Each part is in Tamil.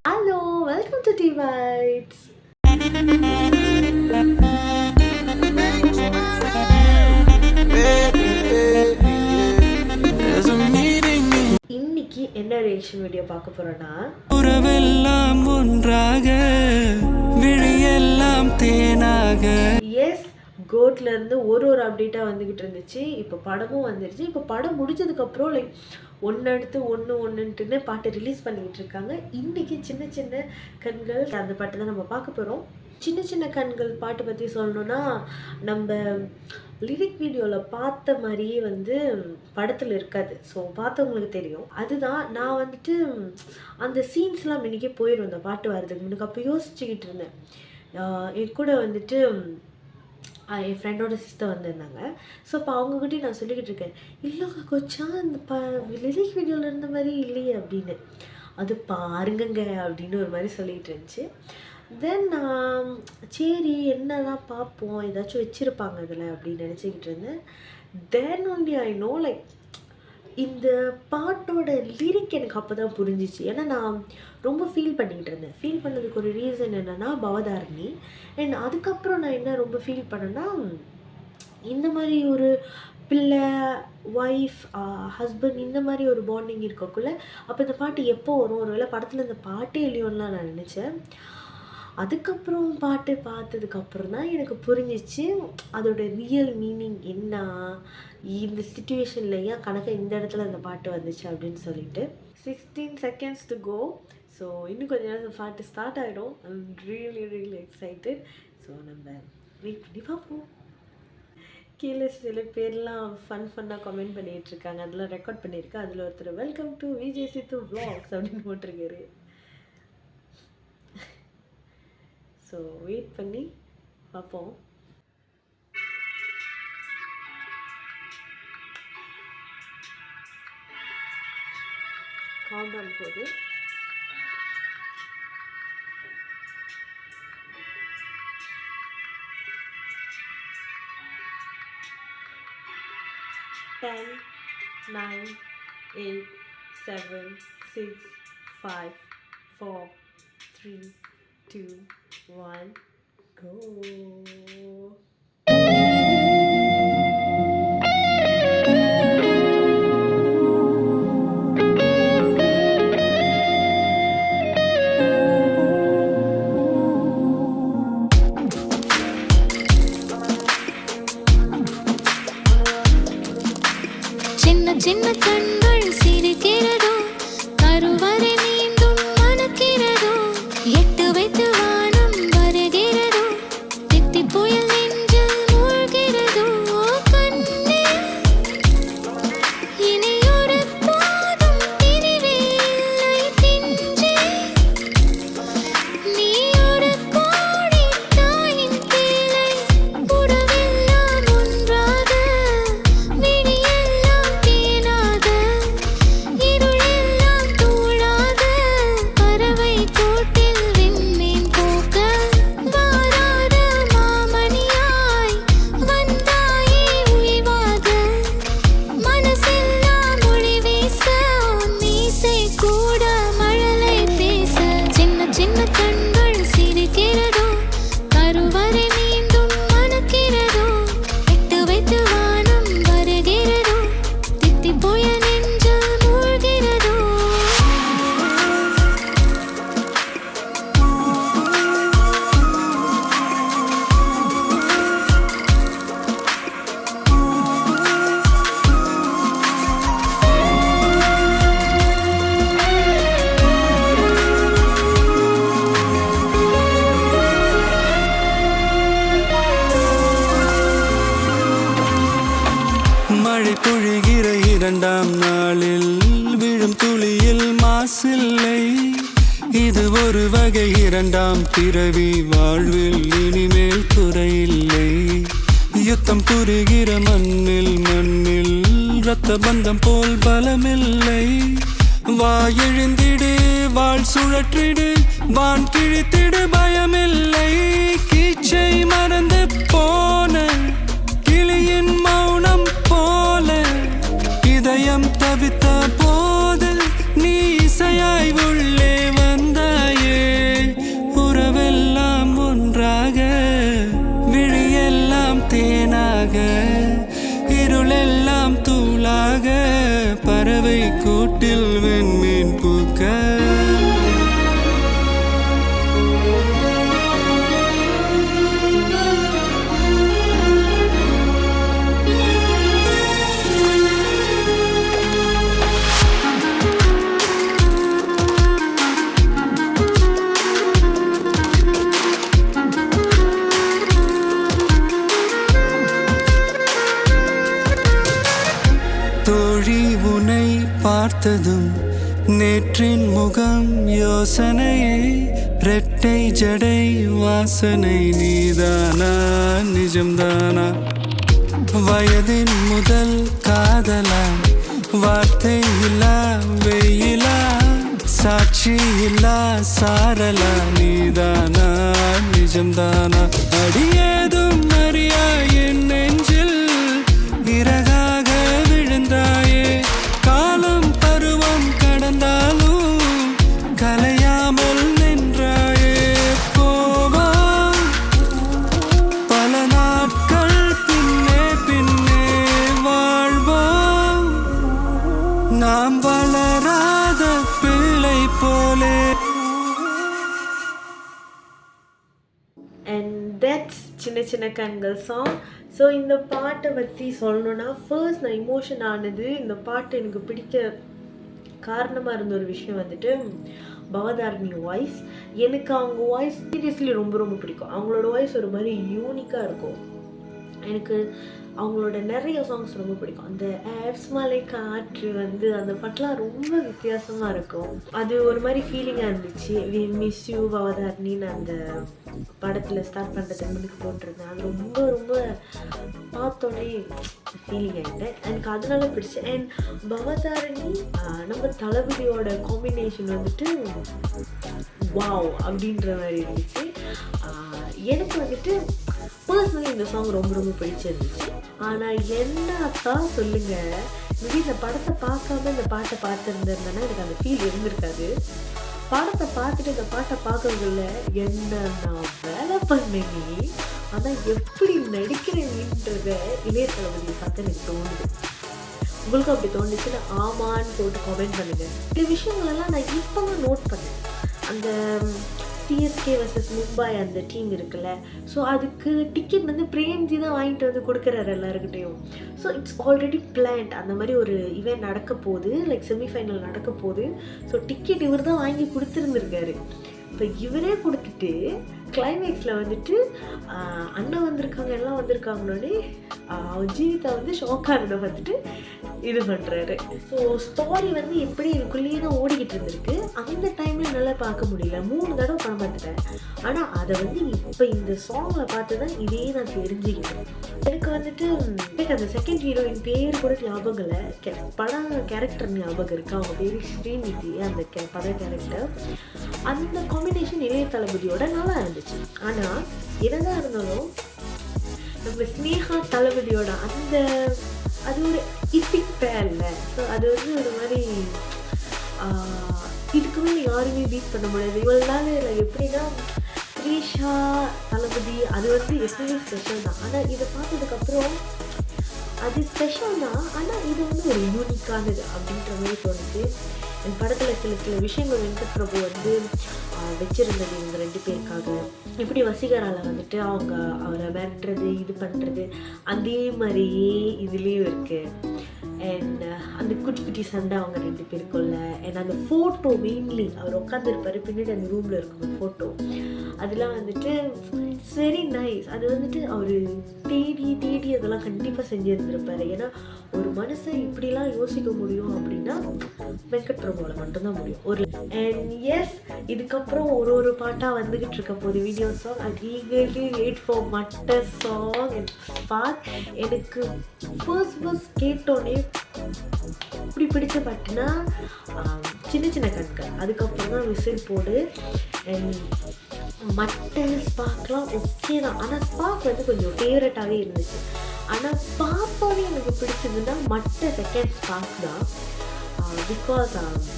Hello, welcome to Tea Vibes. இன்னைக்கு என்ன ரியாக்ஷன் வீடியோ பார்க்க போறோம்னா, உறவெல்லாம் ஒன்றாக விழியெல்லாம் தேனாக. எஸ், கோட்ல இருந்து ஒரு அப்டேட்டாக வந்துக்கிட்டு இருந்துச்சு. இப்போ படமும் வந்துருச்சு. இப்போ படம் முடிஞ்சதுக்கப்புறம் ஒன்று அடுத்து ஒன்றுன்ட்டுன்னு பாட்டு ரிலீஸ் பண்ணிக்கிட்டு இருக்காங்க. இன்றைக்கி சின்ன சின்ன கண்கள் அந்த பாட்டு தான் நம்ம பார்க்க போகிறோம். சின்ன சின்ன கண்கள் பாட்டு பற்றி சொல்லணுன்னா, நம்ம லிரிக் வீடியோவில் பார்த்த மாதிரியே படத்தில் இருக்காது. ஸோ பார்த்தவங்களுக்கு தெரியும். அதுதான் நான் அந்த சீன்ஸ்லாம் இன்றைக்கே போயிடும் அந்த பாட்டு வர்றதுக்கு முன்னுக்கு. அப்போ யோசிச்சுக்கிட்டு இருந்தேன். என் கூட என் ஃப்ரெண்டோட சிஸ்டர் வந்திருந்தாங்க. ஸோ அப்போ அவங்ககிட்டயும் நான் சொல்லிக்கிட்டு இருக்கேன், இல்லை கொச்சா இந்த லிரிக் வீடியோவில் இருந்த மாதிரி இல்லையே அப்படின்னு. அது பாருங்கங்க அப்படின்னு ஒரு மாதிரி சொல்லிகிட்டு இருந்துச்சு. தென் சரி என்னதான் பார்ப்போம், ஏதாச்சும் வச்சுருப்பாங்க அதில் அப்படின்னு நினச்சிக்கிட்டு இருந்தேன். தென் ஒன்லி ஐ நோ இந்த பாட்டோட லிரிக் எனக்கு அப்போ தான் புரிஞ்சிச்சு. ஏன்னா நான் ரொம்ப ஃபீல் பண்ணிக்கிட்டு இருந்தேன். ஃபீல் பண்ணதுக்கு ஒரு ரீசன் என்னென்னா பவதாரணி. அண்ட் அதுக்கப்புறம் நான் என்ன ரொம்ப ஃபீல் பண்ணேன்னா, இந்த மாதிரி ஒரு பிள்ளை, ஒய்ஃப், ஹஸ்பண்ட் இந்த மாதிரி ஒரு பாண்டிங் இருக்கக்குள்ள அப்போ இந்த பாட்டு எப்போ வரும், ஒரு வேளை படத்தில் இந்த பாட்டே இல்லையோன்னுலாம் நான் நினச்சேன். அதுக்கப்புறம் பாட்டு பார்த்ததுக்கப்புறம் தான் எனக்கு புரிஞ்சிச்சு அதோட ரியல் மீனிங் என்ன, இந்த சிச்சுவேஷனில் ஏன் கணக்கை இந்த இடத்துல அந்த பாட்டு வந்துச்சு அப்படின்னு சொல்லிட்டு. 16 seconds to go. ஸோ இன்னும் கொஞ்சம் நேரம் பாட்டு ஸ்டார்ட் ஆகிடும். I'm really excited. ஸோ நம்ம வெயிட் பண்ணி பார்ப்போம். கீழே சில பேர்லாம் ஃபன்னாக கமெண்ட் பண்ணிகிட்ருக்காங்க. அதெல்லாம் ரெக்கார்ட் பண்ணியிருக்கேன். அதில் ஒருத்தர் welcome to Vijay Siddhu vlogs அப்படின்னு போட்டிருக்காரு. ஸோ வெயிட் பண்ணி பார்ப்போம். கவுண்டவுன் போகுது. Ten, 9, 8, 7, 6, 5, 4, 3, 2, 1, go. சின்ன சின்ன கண்கள் சிரிக்கிறதோ, கருவறை மீண்டும் மணக்கிறதோ, எட்டு வைத்து வானம் வருகிறதோ, தித்தி புயல் நெஞ்சில் மூழ்கிறதோ. கண்ணே இனியொரு போதும் பிரிவே இல்லை தின்றே, நீ ஒரு கோடி தாயின் பிள்ளை, உறவெல்லாம் ஒன்றாக விழியெல்லாம் தேனாக, இருளெல்லாம் தூளாக, பறவை கூட்டில் விண்மீன் போக்க, வாராத மாமணியாய் வந்தாயே உய்வாக, மனசெல்லாம் மொழி வீச, மீசை கூட மழலை பேச. சின்ன சின்ன கண்கள் சிரிக்கிறதோ, கருவறை மீண்டும் மணக்கிறதோ, எட்டு வைத்து வானம் வருகிறதோ, தித்தி புயல் நெஞ்சில் மூழ்கிறதோ. மழை பொழிகிற இரண்டாம் நாளில் விழும் துளியில் மாசில்லை. இது ஒரு வகை இரண்டாம் பிறவி, வாழ்வில் இனிமேல் குறையில்லை. யுத்தம் புரிகிற மண்ணில் இரத்த பந்தம் போல் பலமில்லை. வா எழுந்திடு, வாழ் சுழற்றிடு, வான் கிழித்திடு, பயமில்லை. கீச்சை மறந்து போன கிளியின் மௌனம் போல இதயம் தவித்த போ கூட்டில் வெண்மீன் பூக்க தோழி உனை பார்த்ததும் நேற்றின் முகம் யோசனையே ரெட்டை ஜடை வாசனை நீதானா நிஜம்தானா வயதின் முதல் காதலா வார்த்தை இல்லா வெயிலா சாட்சி இல்லா சாரலா நீதானா நிஜம்தானா அடியேதும் அறியா என் நெஞ்சில் விறகாக விழுந்தாயே காலம் பருவம் கடந்தாலும் கலையாமல் நின்றாயே போவா பல நாட்கள் பின்னே பின்னே வாழ்வோம் நாம் வளராத பிள்ளை போலே. அண்ட் தட்ஸ் சின்ன சின்ன கண்கள் சாங். ஸோ இந்த பாட்டை பற்றி சொல்லணுன்னா ஃபர்ஸ்ட் நான் இமோஷன் ஆனது, இந்த பாட்டு எனக்கு பிடிக்க காரணமாக இருந்த ஒரு விஷயம் வந்துட்டு பவதாரணி வாய்ஸ். எனக்கு அவங்க வாய்ஸ் சீரியஸ்லி ரொம்ப ரொம்ப பிடிக்கும். அவங்களோட வாய்ஸ் ஒரு மாதிரி யூனிக்காக இருக்கும். எனக்கு அவங்களோட நிறைய சாங்ஸ் ரொம்ப பிடிக்கும். அந்த ஆப்ஸ் மலை காற்று வந்து அந்த பாட்டெலாம் ரொம்ப வித்தியாசமாக இருக்கும். அது ஒரு மாதிரி ஃபீலிங்காக இருந்துச்சு. வி மிஸ் யூ பவதாரணின்னு அந்த படத்தில் ஸ்டார்ட் பண்ணுறதுக்கு முன்னுக்கு போட்டிருந்தேன். அது ரொம்ப ரொம்ப பார்த்தோன்னே ஃபீலிங் ஆகிட்டேன். எனக்கு அதனால பிடிச்சி. அண்ட் பவதாரணி நம்ம தளபதியோட காம்பினேஷன் வந்துட்டு வாவ் அப்படின்ற மாதிரி இருந்துச்சு. எனக்கு வந்துட்டு பர்சனலி இந்த சாங் ரொம்ப ரொம்ப பிடிச்சிருந்துச்சு. ஆனால் என்னத்தான் சொல்லுங்கள், மேபி இந்த படத்தை பார்க்காம இந்த பாட்டை பார்த்துருந்தேன்னா எனக்கு அந்த ஃபீல் இருந்திருக்காது. படத்தை பார்த்துட்டு இந்த பாட்டை பார்க்கறதுல என்ன நான் வேலை பண்ணேன் நீ, ஆனால் எப்படி நடிக்கிறேன்றத இளைய தளபதியை பார்த்து எனக்கு தோணுது. உங்களுக்கு அப்படி தோணுச்சுன்னா ஆமான்னு போட்டு கமெண்ட் பண்ணுங்கள். இந்த விஷயங்களெல்லாம் நான் இப்போ தான் நோட் பண்ணேன். அந்த சிஎஸ்கே vs மும்பை அந்த டீம் இருக்குல்ல, ஸோ அதுக்கு டிக்கெட் வந்து பிரேம்ஜி தான் வாங்கிட்டு வந்து கொடுக்குறாரு எல்லாருக்கிட்டையும். So it's already plant. அந்த மாதிரி ஒரு இவெண்ட் நடக்க போகுது, லைக் செமிஃபைனல் நடக்க போகுது. ஸோ டிக்கெட் இவர் தான் வாங்கி கொடுத்துருந்துருக்காரு. இப்போ இவரே கொடுத்துட்டு கிளைமேக்ஸில் வந்துட்டு அண்ணன் வந்திருக்காங்க எல்லாம் வந்திருக்காங்கன்னே ஜீவிதா வந்து ஷாக்கானதை வந்துட்டு இது பண்ணுறாரு. ஸோ ஸ்டோரி வந்து எப்படி இதுக்குள்ளேயே தான் ஓடிக்கிட்டு இருந்திருக்கு. அந்த டைமில் நல்லா பார்க்க முடியல, 3 தடவை படம் பார்த்துட்டேன். ஆனால் அதை வந்து இப்போ இந்த சாங்கில் பார்த்து தான் இதே நான் தெரிஞ்சுக்கிட்டேன். எனக்கு வந்துட்டு எனக்கு அந்த செகண்ட் ஹீரோயின் பேர் கூட ஞாபகம் இல்லை, படம் கேரக்டர் ஞாபகம் இருக்குது. அவங்க பேர் ஸ்ரீநிதி, அந்த படம் கேரக்டர். அந்த காம்பினேஷன் இளைய தளபதியோட நல்லா இருந்துச்சு. ஆனால் என்னதான் இருந்தாலும் நம்ம ஸ்னேகா தளபதியோட அந்த அது ஒரு இப்பிக் பேர்ல. ஸோ அது வந்து ஒரு மாதிரி இதுக்கு மேலே யாருமே பீட் பண்ண முடியாது. இவ்வளோ நாள் எப்படின்னா த்ரீஷா தளபதி அது வந்து எப்பவுமே ஸ்பெஷல் தான். ஆனால் இதை பார்த்ததுக்கப்புறம் அது ஸ்பெஷல் தான், ஆனால் இது வந்து ஒரு யூனிக்கானது அப்படின்ற மாதிரி தோணுச்சு. என் படத்தில் சில விஷயங்கள் வெங்கட் பிரபு வந்து வச்சுருந்தது இவங்க 2 பேருக்காக. எப்படி வசீகரால வந்துட்டு அவங்க அவரை மிரட்டுறது இது பண்ணுறது அதே மாதிரியே இதுலேயும் இருக்குது. அண்ட் அந்த குட்டி குட்டி சண்டை அவங்க 2 பேருக்குள்ள. அண்ட் அந்த ஃபோட்டோ மெயின்லி அவர் உட்காந்துருப்பாரு, பின்னாடி அந்த ரூமில் இருக்கும் ஒரு ஃபோட்டோ, அதெல்லாம் வந்துட்டு இட்ஸ் வெரி நைஸ். அது வந்துட்டு அவர் தேடி அதெல்லாம் கண்டிப்பாக செஞ்சுருந்துருப்பாரு. ஏன்னா ஒரு மனுஷன் இப்படிலாம் யோசிக்க முடியும் அப்படின்னா வெங்கட் பிரபுவில் மட்டும்தான் முடியும். ஒரு அண்ட் எஸ் இதுக்கப்புறம் ஒரு பாட்டாக வந்துக்கிட்டு இருக்க போது வீடியோ சாங். அது ஈகர்லி வெயிட் ஃபார் மட்ட சாங் அண்ட் ஸ்பார்க். எனக்கு ஃபர்ஸ்ட் கேட்டோன்னே இப்படி பிடிச்ச பாட்டுனா சின்ன சின்ன கண்கள், அதுக்கப்புறம் தான் விசில் போடு. அண்ட் மட்ட ஸ்பார்க்லாம் ஓகே தான், ஆனால் ஸ்பார்க் வந்து கொஞ்சம் ஃபேவரட்டாகவே இருந்துச்சு. ஆனால் பார்த்தோன்னே எனக்கு பிடிச்சதுன்னா மட்ட செகண்ட் ஸ்பார்க் தான். பிகாஸ்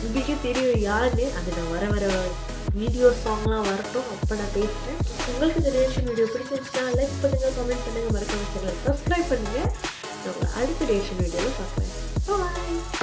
உங்களுக்கே தெரியும் யாருன்னு. அது நான் வர வீடியோ சாங்லாம் வரட்டும், அப்போ நான் பேசுகிறேன். உங்களுக்கு இந்த ரியாக்ஷன் வீடியோ பிடிச்சிருந்துச்சுன்னா லைக் பண்ணுங்கள், கமெண்ட் பண்ணுங்கள், மறக்காம சேனலை சப்ஸ்கிரைப் பண்ணுங்கள். நான் அடுத்த ரியாக்ஷன் வீடியோவில் பார்க்குறேன். பாய்.